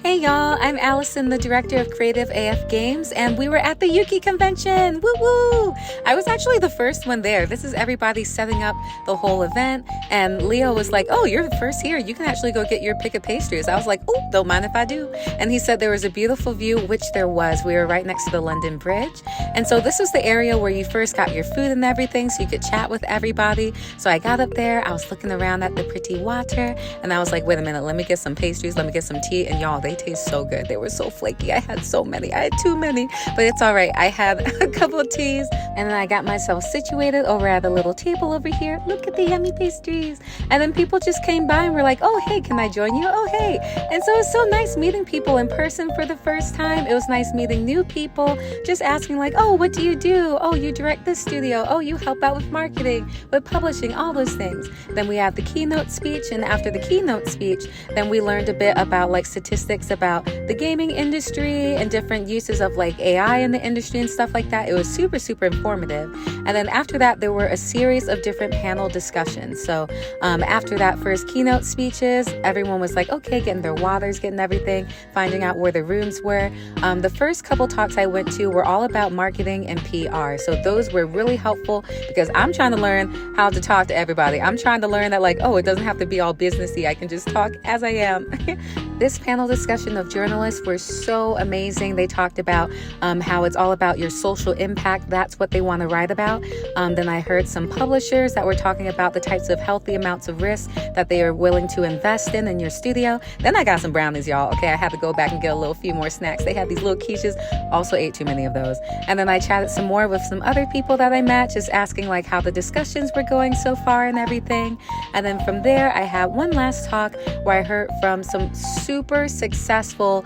Hey y'all, I'm Allison, the director of Creative AF Games, and we were at the Ukie convention. Woo woo! I was actually the first one there. This is everybody setting up the whole event, and Leo was like, "Oh, you're the first here. You can actually go get your pick of pastries." I was like, "Oh, don't mind if I do." And he said there was a beautiful view, which there was. We were right next to the London Bridge, and so this was the area where you first got your food and everything, so you could chat with everybody. So I got up there, I was looking around at the pretty water, and I was like, "Wait a minute, let me get some pastries, let me get some tea," and y'all, they taste so good. They were so flaky. I had so many. I had too many, but it's all right. I had a couple of teas, and then I got myself situated over at a little table over here. Look at the yummy pastries. And then people just came by and were like, "Oh, hey, can I join you? Oh, hey." And so it was so nice meeting people in person for the first time. It was nice meeting new people, just asking like, "Oh, what do you do? Oh, you direct this studio. Oh, you help out with marketing, with publishing, all those things." Then we had the keynote speech, and after the keynote speech, then we learned a bit about like statistics about the gaming industry and different uses of like AI in the industry and stuff like that. It was super, super informative. And then after that, there were a series of different panel discussions. So after that first keynote speeches, everyone was like, okay, getting their waters, getting everything, finding out where the rooms were. The first couple talks I went to were all about marketing and PR. So those were really helpful because I'm trying to learn how to talk to everybody. I'm trying to learn that like, oh, it doesn't have to be all businessy. I can just talk as I am. This panel discussion of journalists were so amazing. They talked about how it's all about your social impact. That's what they want to write about. Then I heard some publishers that were talking about the types of healthy amounts of risk that they are willing to invest in your studio. Then I got some brownies, y'all. Okay, I had to go back and get a few more snacks. They had these little quiches. Also ate too many of those. And then I chatted some more with some other people that I met, just asking like how the discussions were going so far and everything. And then from there, I had one last talk where I heard from some super successful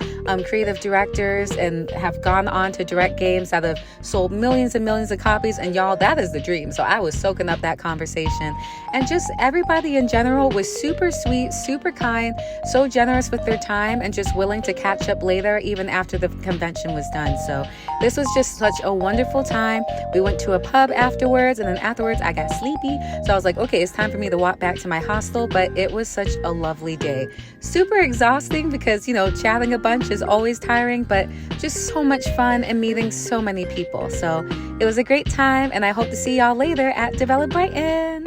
creative directors and have gone on to direct games that have sold millions and millions of copies. And y'all, that is the dream. So I was soaking up that conversation. And just everybody in general was super sweet, super kind, so generous with their time and just willing to catch up later, even after the convention was done. So this was just such a wonderful time. We went to a pub afterwards, and then afterwards I got sleepy. So I was like, okay, it's time for me to walk back to my hostel. But it was such a lovely day. Super exhausting because, chatting a bunch is always tiring, but just so much fun and meeting so many people. So it was a great time, and I hope to see y'all later at Develop Brighton.